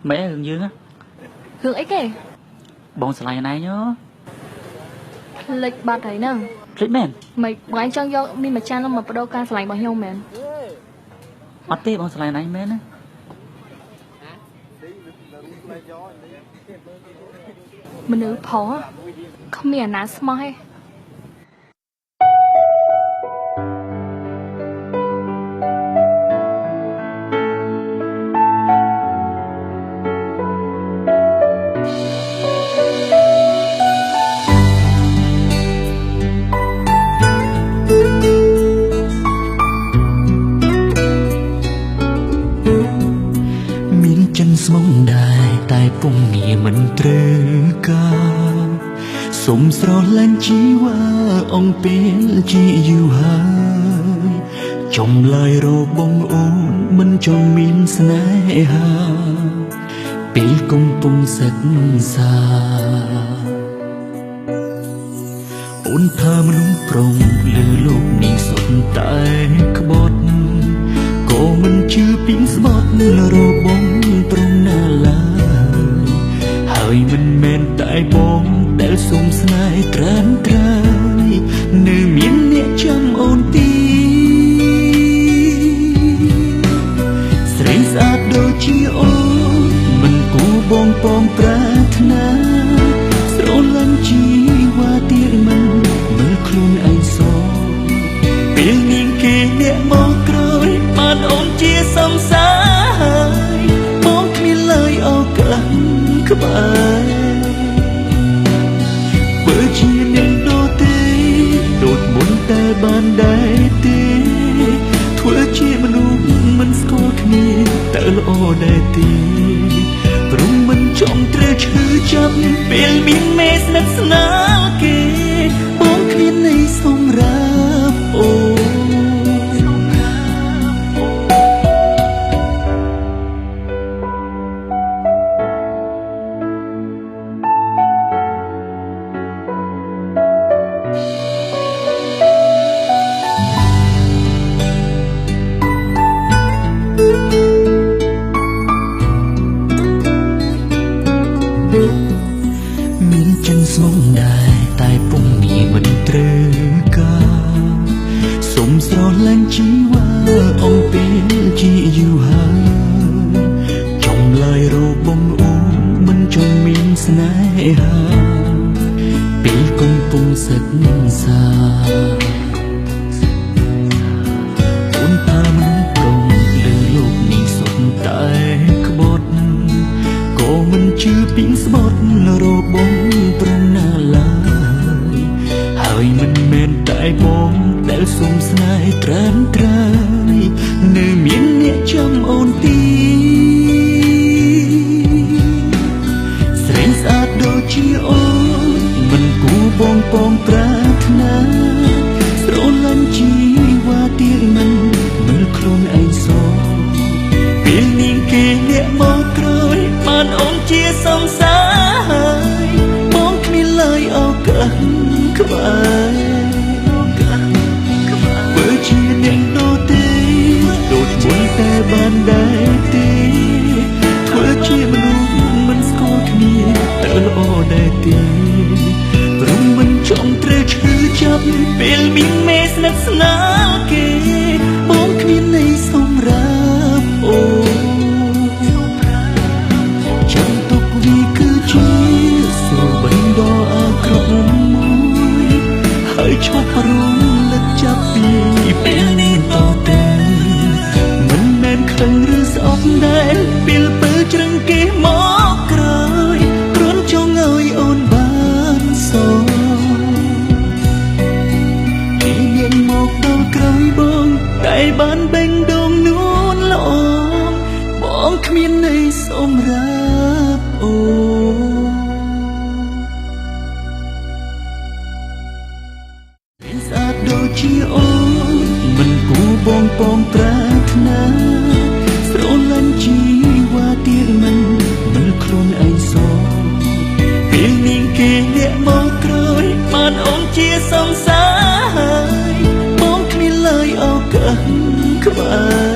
mẹ hương dương á hương ích kì bông sài này nhớ lịch bạt thấy nè lịch mền mày anh trong vô mi mà chan mà đâu can sài bao nhiêu mền bắt tê bông sài này mền á mình nữ phó khôngมีน้ำสมอยស្មងដែរតែពុំងាមិនត្រូវការសុំស្រលាញ់ជីវ៉ាអង្គពេលជាយូរហើយចំឡើយរបងអូនមិនចង់មានស្នេហាពេលកំពុងសិក្សាអូនថាមនុស្សប្រុងលើលោកនេះសុទ្ធតែក្បត់ក៏មិនជឿពីស្បត់របងត្រង់ណាឡើយហើយមិនមែនតែបងដែលសុំស្នេហ៍ត្រានត្រើយនៅមានអ្នកចាំអូនទីស្រីស្អាតដូចជាអូនមិនគួរបងពងប្រាថ្នាស្រលាញ់ជីវ៉ាទៀតមិនមើលខ្លួនឯងសោពេលនាងគេអ្នកមកក្រោយបានអូនជាសំសារបងគ្មានឡើយអោកន្លងក្បែរបើជាអ្នកដូចទេដូចមុនតែបានដែរទេធ្វើជាមនុស្សមិនស្គាល់គ្នាតើល្អដែរទេព្រមមិនចំត្រូវឈឺចាប់ពេលមានមេស្និទ្ធស្នាលគេបងគ្មានន័យសម្រាប់អូមានចិនស្មងដែរតែពុំងាមិនត្រូវការសុំស្រលាញ់ជីវ៉ាអង្គពេលជាយូរហើយចំឡើយរបងអូនមិនចង់មានស្នេហាពេលកំពុងសិក្សាអូនថាមនុស្សប្រុងលើលោកនេះសុទ្ធតែក្បត់ក៏មិនជឿពីស្បត់របងត្រង់ណាឡើយហើយមិនមែនតែបងដែលសុំស្នេហ៍ត្រានត្រើយនៅមានអ្នកចាំអូនទីស្រីស្អាតដូចជាអូនមិនគួរបងពងប្រាថ្នាស្រលាញ់ជីវ៉ាទៀតមិនមើលខ្លួនឯងសោពេលនាងគេអ្នកមកក្រោយបានអូនជាសំសារបងគ្មានឡើយអោកន្លងក្បែរបើជាអ្នកដូចទេដូចមុនតែបានដែរទេធ្វើជាមនុស្សមិនស្គាល់គ្នាតើល្អដែរទេព្រមមិនចង់ត្រូវឈឺចាប់ពេលមានមេស្និទ្ធស្នាលគេបងគ្មានន័យសម្រាប់អូចាំទុកវាគឺជាសូបិនដ៏អាក្រក់មួយហើយឈប់រំលឹកចាប់ពីពេលនេះតទៅមិនមែនខឹងឬស្អប់ដែរពេលពើជ្រឹងគេមកក្រោយគ្រាន់ចង់ឲ្យអូនបានសោពីនាងមកដល់ក្រោយបងតែបានបេងដូងនួនល្អបងគ្មានន័យសម្រាប់អូស្អាតដូចជាអូនមិនគួរបងពងប្រាថ្នាស្រលាញ់ជីវ៉ាទៀតមិនមើលខ្លួនឯងសោពេលនាងគេអ្នកមកក្រោយបានអូនជា សង្សារបងគ្មានឡើយឱកាសក្បែរ